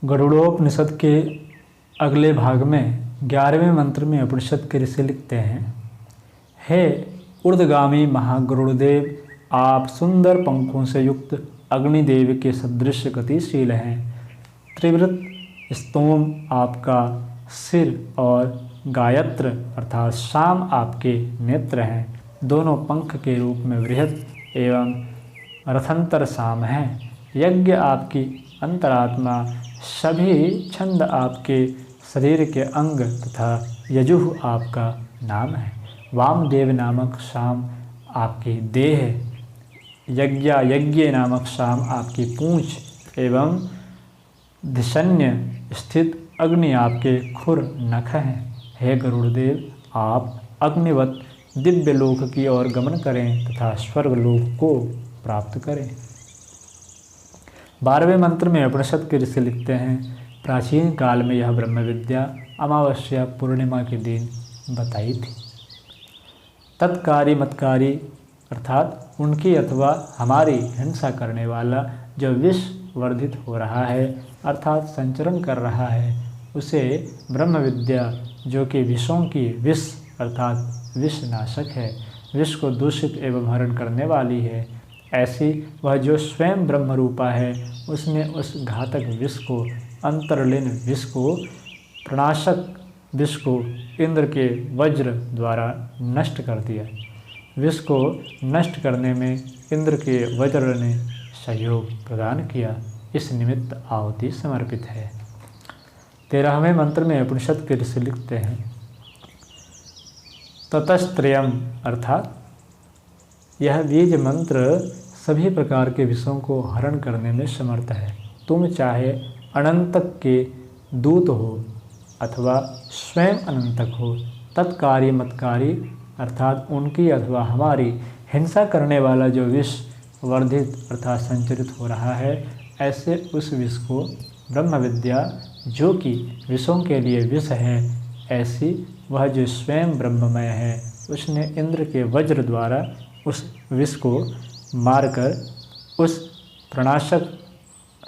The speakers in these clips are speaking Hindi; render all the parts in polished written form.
गरुड़ोपनिषद के अगले भाग में 11वें मंत्र में उपनिषद के ऋषि लिखते हैं, हे ऊर्ध्वगामी महागरुड़देव, आप सुंदर पंखों से युक्त अग्निदेव के सदृश गतिशील हैं। त्रिवृत स्तोम आपका सिर और गायत्र अर्थात शाम आपके नेत्र हैं। दोनों पंख के रूप में बृहद एवं रथंतर शाम हैं। यज्ञ आपकी अंतरात्मा, सभी छंद आपके शरीर के अंग तथा यजुः आपका नाम है। वामदेव नामक शाम आपकी देह, यज्ञ नामक शाम आपकी पूंछ एवं धिषण्य स्थित अग्नि आपके खुर नख हैं। हे गरुड़देव, आप अग्निवत दिव्य लोक की ओर गमन करें तथा स्वर्ग लोक को प्राप्त करें। 12वें मंत्र में उपनिषद के ऋषि लिखते हैं, प्राचीन काल में यह ब्रह्म विद्या अमावस्या पूर्णिमा के दिन बताई थी। तत्कारी मतकारी अर्थात उनकी अथवा हमारी हिंसा करने वाला जो विष वर्धित हो रहा है अर्थात संचरण कर रहा है, उसे ब्रह्म विद्या जो कि विषों की विष अर्थात विष नाशक है, विष को दूषित एवं हरण करने वाली है, ऐसी वह जो स्वयं ब्रह्म रूपा है, उसने उस घातक विष को, अंतर्लीन विष को, प्रणाशक विष को इंद्र के वज्र द्वारा नष्ट कर दिया। विष को नष्ट करने में इंद्र के वज्र ने सहयोग प्रदान किया। इस निमित्त आहुति समर्पित है। 13वें मंत्र में उपनिषद के ऋषि लिखते हैं, ततस्त्रयम् अर्थात यह बीज मंत्र सभी प्रकार के विषयों को हरण करने में समर्थ है। तुम चाहे अनंतक के दूत हो अथवा स्वयं अनंतक हो, तत्कारी मतकारी अर्थात उनकी अथवा हमारी हिंसा करने वाला जो विष वर्धित अर्थात संचरित हो रहा है, ऐसे उस विष को ब्रह्म विद्या जो कि विषयों के लिए विष है, ऐसी वह जो स्वयं ब्रह्ममय है, उसने इंद्र के वज्र द्वारा उस विष को मारकर उस प्रणाशक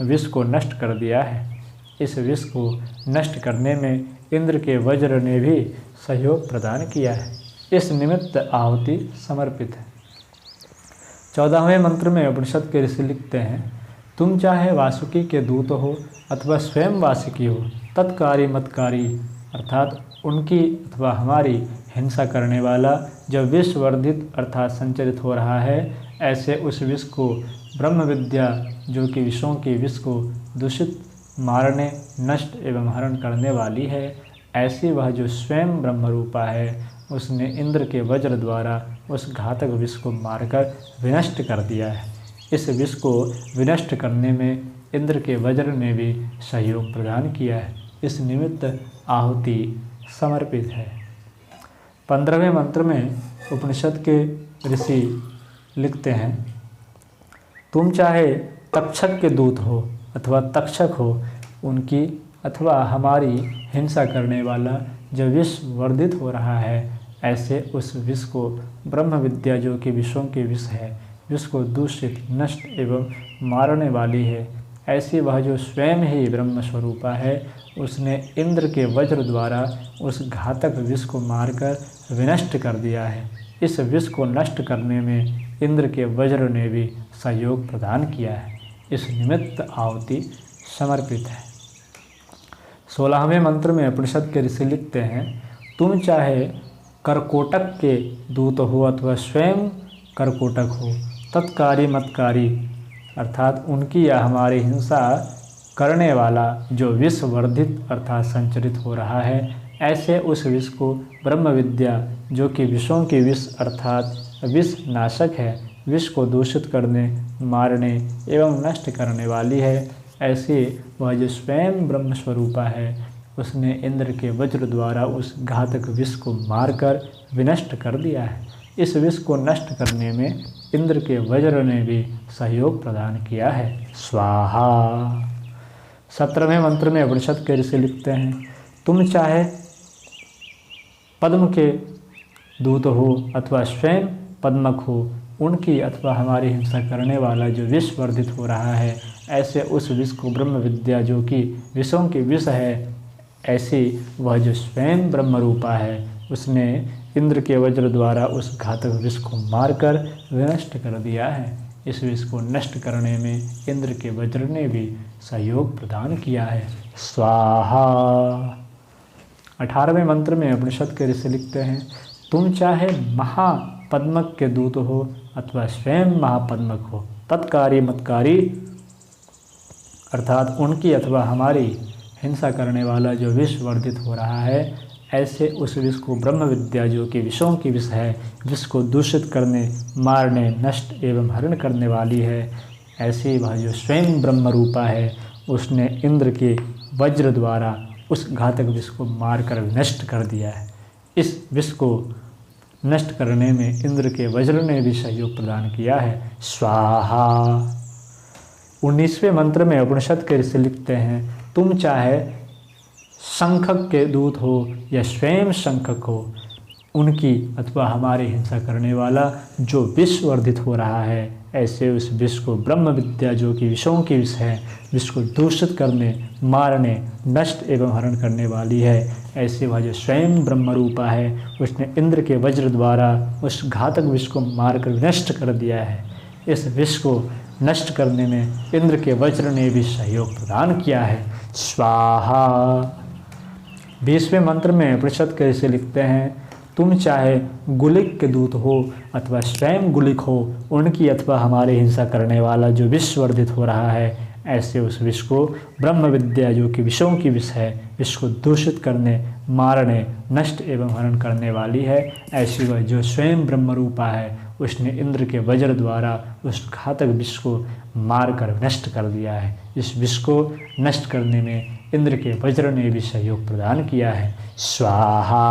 विष को नष्ट कर दिया है। इस विष को नष्ट करने में इंद्र के वज्र ने भी सहयोग प्रदान किया है। इस निमित्त आहुति समर्पित है। 14वें मंत्र में उपनिषद के ऋषि लिखते हैं, तुम चाहे वासुकी के दूत हो अथवा स्वयं वासुकी हो, तत्कारी मतकारी अर्थात उनकी अथवा हमारी हिंसा करने वाला जो विष वर्धित अर्थात संचरित हो रहा है, ऐसे उस विष को ब्रह्म विद्या जो कि विषों के विष को दूषित, मारने, नष्ट एवं हरण करने वाली है, ऐसी वह जो स्वयं ब्रह्म रूपा है, उसने इंद्र के वज्र द्वारा उस घातक विष को मारकर विनष्ट कर दिया है। इस विष को विनष्ट करने में इंद्र के वज्र ने भी सहयोग प्रदान किया है। इस निमित्त आहुति समर्पित है। 15वें मंत्र में उपनिषद के ऋषि लिखते हैं, तुम चाहे तक्षक के दूत हो अथवा तक्षक हो, उनकी अथवा हमारी हिंसा करने वाला जो विष वर्धित हो रहा है, ऐसे उस विष को ब्रह्म विद्या जो कि विषों के विष है, विष को दूषित, नष्ट एवं मारने वाली है, ऐसी वह जो स्वयं ही ब्रह्म स्वरूपा है, उसने इंद्र के वज्र द्वारा उस घातक विष को मारकर विनष्ट कर दिया है। इस विष को नष्ट करने में इंद्र के वज्र ने भी सहयोग प्रदान किया है। इस निमित्त आहुति समर्पित है। 16वें मंत्र में उपनिषद के ऋषि लिखते हैं, तुम चाहे करकोटक के दूत हो अथवा स्वयं करकोटक हो, तत्कारी मतकारी अर्थात उनकी या हमारी हिंसा करने वाला जो विष वर्धित अर्थात संचरित हो रहा है, ऐसे उस विष को ब्रह्म विद्या जो कि विषों की विष अर्थात विष नाशक है, विष को दूषित करने, मारने एवं नष्ट करने वाली है, ऐसे वह जो स्वयं ब्रह्म स्वरूपा है, उसने इंद्र के वज्र द्वारा उस घातक विष को मारकर विनष्ट कर दिया है। इस विष को नष्ट करने में इंद्र के वज्र ने भी सहयोग प्रदान किया है। स्वाहा। 17वें मंत्र में उपनिषद के ऋषि लिखते हैं, तुम चाहे पद्म के दूत हो अथवा स्वयं पद्मक हो, उनकी अथवा हमारी हिंसा करने वाला जो विष वर्धित हो रहा है, ऐसे उस विष को ब्रह्म विद्या जो कि विषों की विष है, ऐसी वह जो स्वयं ब्रह्म रूपा है, उसने इंद्र के वज्र द्वारा उस घातक विष को मारकर विनष्ट कर दिया है। इस विष को नष्ट करने में इंद्र के वज्र ने भी सहयोग प्रदान किया है। स्वाहा। 18वें मंत्र में उपनिषद के ऋषि लिखते हैं, तुम चाहे महापद्मक के दूत हो अथवा स्वयं महापद्मक हो, तत्कारी मतकारी अर्थात उनकी अथवा हमारी हिंसा करने वाला जो विष वर्धित हो रहा है, ऐसे उस विष को ब्रह्म विद्या जो कि विषों की विष है, विष को दूषित करने, मारने, नष्ट एवं हरण करने वाली है, ऐसी वह जो स्वयं ब्रह्म रूपा है, उसने इंद्र के वज्र द्वारा उस घातक विष को मारकर नष्ट कर दिया है। इस विष को नष्ट करने में इंद्र के वज्र ने भी सहयोग प्रदान किया है। स्वाहा। 19वें मंत्र में उपनिषद के ऋषि लिखते हैं, तुम चाहे शंखक के दूत हो या स्वयं शंखक हो, उनकी अथवा हमारी हिंसा करने वाला जो विष वर्धित हो रहा है, ऐसे उस विष को ब्रह्म विद्या जो कि विषों की विष है, विष को दूषित करने, मारने, नष्ट एवं हरण करने वाली है, ऐसे वह जो स्वयं ब्रह्म रूपा है, उसने इंद्र के वज्र द्वारा उस घातक विष को मारकर नष्ट कर दिया है। इस विष को नष्ट करने में इंद्र के वज्र ने भी सहयोग प्रदान किया है। स्वाहा। 20वें मंत्र में उपनिषद के ऋषि लिखते हैं, तुम चाहे गुलिक के दूत हो अथवा स्वयं गुलिक हो, उनकी अथवा हमारी हिंसा करने वाला जो विष वर्धित हो रहा है, ऐसे उस विष को ब्रह्म विद्या जो कि विषों की विष है, विष को दूषित करने, मारने, नष्ट एवं हरण करने वाली है, ऐसी वह जो स्वयं ब्रह्म रूपा है, उसने इंद्र के वज्र द्वारा उस घातक विष को मारकर नष्ट कर दिया है। इस विष को नष्ट करने में इंद्र के वज्र ने भी सहयोग प्रदान किया है। स्वाहा।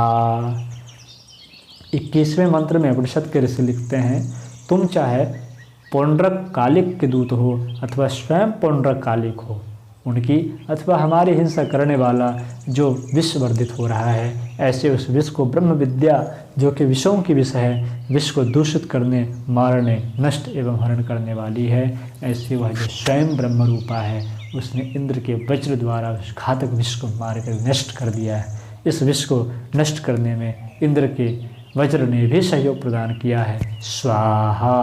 21वें मंत्र में उपनिषद के ऋषि लिखते हैं, तुम चाहे पौंड्रक कालिक के दूत हो अथवा स्वयं पौंड्रक कालिक हो, उनकी अथवा हमारी हिंसा करने वाला जो विष वर्धित हो रहा है, ऐसे उस विष को ब्रह्म विद्या जो कि विषों की विष है, विष को दूषित करने, मारने, नष्ट एवं हरण करने वाली है, ऐसे वह जो स्वयं ब्रह्म रूपा है, उसने इंद्र के वज्र द्वारा उस घातक विष को मारकर नष्ट कर दिया है। इस विष को नष्ट करने में इंद्र के वज्र ने भी सहयोग प्रदान किया है। स्वाहा।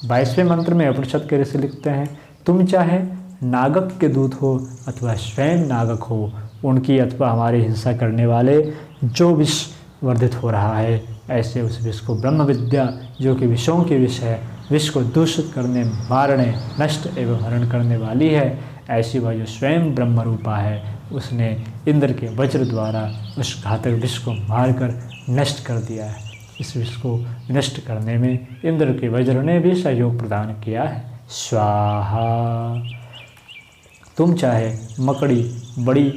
22वें मंत्र में उपनिषद के ऋषि लिखते हैं, तुम चाहे नागक के दूत हो अथवा स्वयं नागक हो, उनकी अथवा हमारी हिंसा करने वाले जो विष वर्धित हो रहा है, ऐसे उस विष को ब्रह्म विद्या जो कि विषों के विष है, विष को दूषित करने, मारने, नष्ट एवं हरण करने वाली है, ऐसी वह जो स्वयं ब्रह्म रूपा है, उसने इंद्र के वज्र द्वारा उस घातक विष को मारकर नष्ट कर दिया है। इस विष को नष्ट करने में इंद्र के वज्र ने भी सहयोग प्रदान किया है। स्वाहा। तुम चाहे मकड़ी बड़ी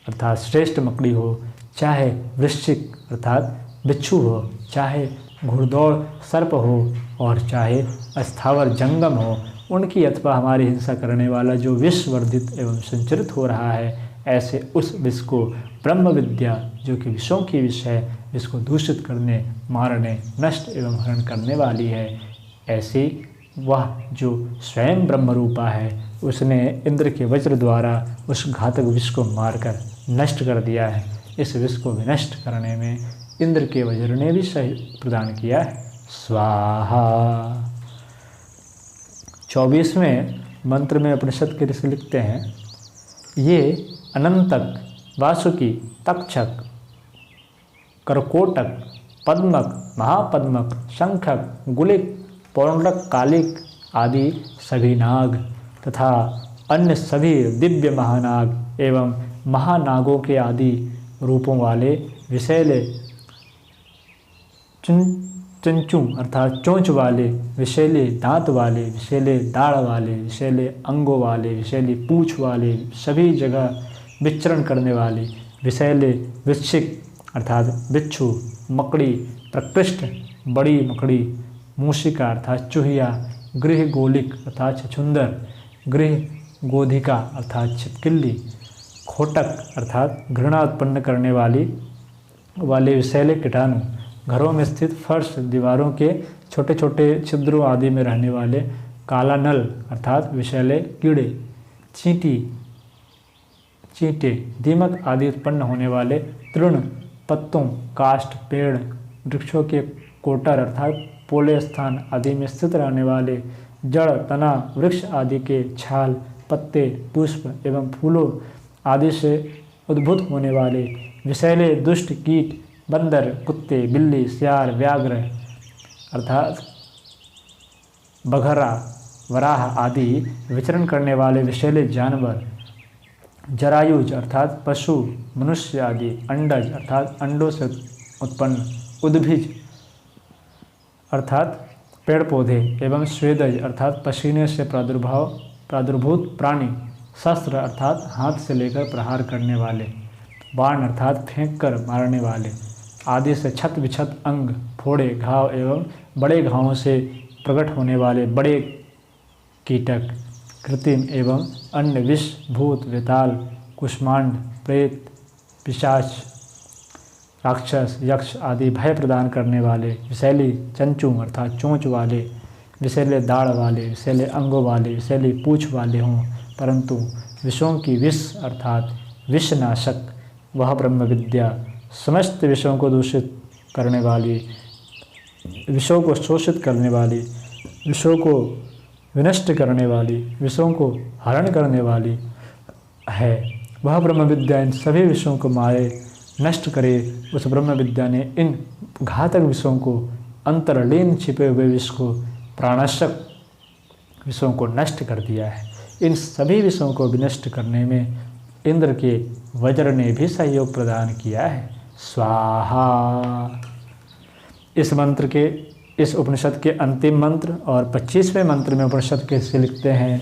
अर्थात श्रेष्ठ मकड़ी हो, चाहे वृश्चिक अर्थात बिच्छू हो, चाहे घुड़दौड़ सर्प हो और चाहे अस्थावर जंगम हो, उनकी अथवा हमारी हिंसा करने वाला जो विष वर्धित एवं संचरित हो रहा है, ऐसे उस विष को ब्रह्म विद्या जो कि विषों की विष है, विष को दूषित करने, मारने, नष्ट एवं हरण करने वाली है, ऐसी वह जो स्वयं ब्रह्म रूपा है, उसने इंद्र के वज्र द्वारा उस घातक विष को मारकर नष्ट कर दिया है। इस विष को विनष्ट करने में इंद्र के वज्र ने भी सहयोग प्रदान किया है। स्वाहा। 24वें मंत्र में उपनिषद के ऋषि लिखते हैं, ये अनंतक, वासुकी, तक्षक, करकोटक, पद्मक, महापद्मक, शंखक, गुलिक, पौंड्रक कालिक आदि सभी नाग तथा अन्य सभी दिव्य महानाग एवं महानागों के आदि रूपों वाले विषैले चंचू अर्थात चोंच वाले, विषैले दांत वाले, विषैले दाढ़ वाले, विषैले अंगों वाले, विषैली पूँछ वाले, सभी जगह विचरण करने वाले, विषैले वृश्चिक अर्थात बिच्छू, मकड़ी, प्रकृष्ट बड़ी मकड़ी, मूषिका अर्थात चूहिया, गृह गोलिक अर्थात छछुंदर, गृह गोधिका अर्थात छिपकिल्ली, खोटक अर्थात घृणा उत्पन्न करने वाले विषैले कीटाणु, घरों में स्थित फर्श, दीवारों के छोटे छोटे छिद्रों आदि में रहने वाले काला नल अर्थात विषैले कीड़े, चींटे, दीमक आदि उत्पन्न होने वाले तृण, पत्तों, काष्ठ, पेड़, वृक्षों के कोटर अर्थात पोले स्थान आदि में स्थित रहने वाले जड़, तना, वृक्ष आदि के छाल, पत्ते, पुष्प एवं फूलों आदि से उद्भूत होने वाले विषैले दुष्ट कीट, बंदर, कुत्ते, बिल्ली, सियार, व्याघ्र अर्थात बघरा, वराह आदि विचरण करने वाले विषैले जानवर, जरायुज अर्थात पशु, मनुष्य आदि, अंडज अर्थात अंडों से उत्पन्न, उद्भिज अर्थात पेड़ पौधे एवं स्वेदज अर्थात पसीने से प्रादुर्भूत प्राणी, शस्त्र अर्थात हाथ से लेकर प्रहार करने वाले, बाण अर्थात फेंक कर मारने वाले आदि से छत विछत अंग, फोड़े, घाव एवं बड़े घावों से प्रकट होने वाले बड़े कीटक, कृत्रिम एवं अन्य विष, भूत, वेताल, कुष्मांड, प्रेत, पिशाच, राक्षस, यक्ष आदि भय प्रदान करने वाले विषैली चंचू अर्थात चोंच वाले, विषैले दाढ़ वाले, विषैले अंगों वाले, विषैली पूँछ वाले हों, परंतु विषयों की विष अर्थात विषनाशक वह ब्रह्म विद्या समस्त विषयों को दूषित करने वाली, विषयों को शोषित करने वाली, विषयों को विनष्ट करने वाली, विषयों को हरण करने वाली है। वह ब्रह्म विद्या इन सभी विषयों को मारे नष्ट करे। उस ब्रह्म विद्या ने इन घातक विषयों को, अंतर्लीन छिपे हुए विष को, प्राणनाशक विषयों को नष्ट कर दिया है। इन सभी विषयों को विनष्ट करने में इंद्र के वज्र ने भी सहयोग प्रदान किया है। स्वाहा। इस उपनिषद के अंतिम मंत्र और 25वें मंत्र में उपनिषद के से लिखते हैं,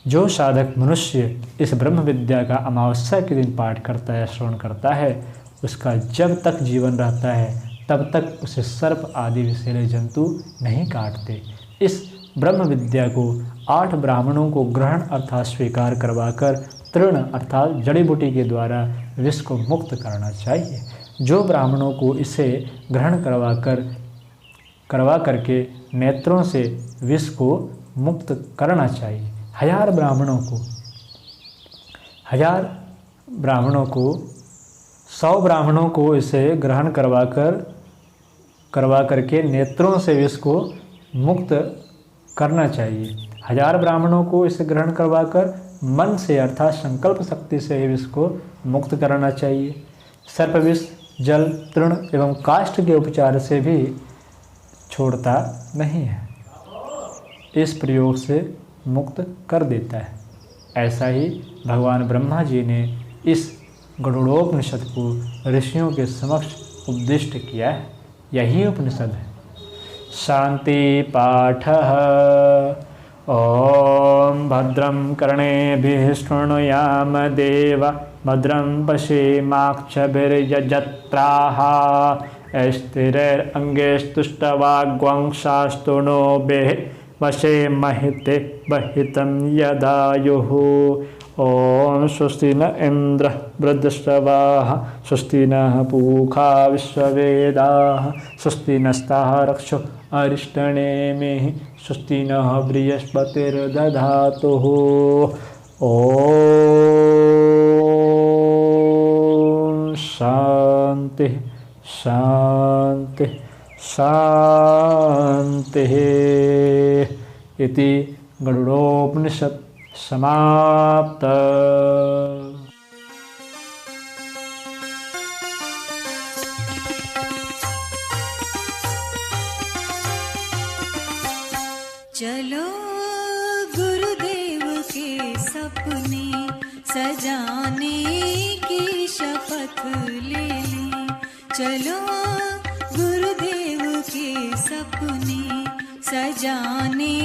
जो साधक मनुष्य इस ब्रह्म विद्या का अमावस्या के दिन पाठ करता है, श्रवण करता है, उसका जब तक जीवन रहता है तब तक उसे सर्प आदि विषैले जंतु नहीं काटते। इस ब्रह्म विद्या को 8 ब्राह्मणों को ग्रहण अर्थात स्वीकार करवाकर तृण अर्थात जड़ी बूटी के द्वारा विष को मुक्त करना चाहिए। जो ब्राह्मणों को इसे ग्रहण करवा करके नेत्रों से विष को मुक्त करना चाहिए। 1000 ब्राह्मणों को 100 ब्राह्मणों को इसे ग्रहण करवा करके नेत्रों से विष को मुक्त करना चाहिए। 1000 ब्राह्मणों को इसे ग्रहण करवाकर मन से अर्थात संकल्प शक्ति से विष को मुक्त कराना चाहिए। सर्प विष जल, तृण एवं काष्ठ के उपचार से भी छोड़ता नहीं है, इस प्रयोग से मुक्त कर देता है। ऐसा ही भगवान ब्रह्मा जी ने इस गरुड़ोपनिषद को ऋषियों के समक्ष उपदिष्ट किया है। यही उपनिषद है। शांति पाठ। ओम भद्रं कर्णेभिः शृणुयाम देवा भद्रं पश्येमाक्षभिर्यजत्राः स्थिरैरङ्गैस्तुष्टवाग्वंशास्तुनोभिः वशेमहिते वहितं यदायुः। ओम स्वस्ति न इंद्र वृद्धश्रवाः स्वस्ति नः पूषा विश्ववेदाः स्वस्ति नस्ताः रक्षो अरिष्टनेमिः स्वस्ति नः बृहस्पतिर्दधातुः। ओम शांति शांति शांति। इति गरुड़ोपनिषद समाप्त। चलो गुरुदेव के सपने सजाने की शपथ ले लें। चलो गुरुदेव के सपने सजाने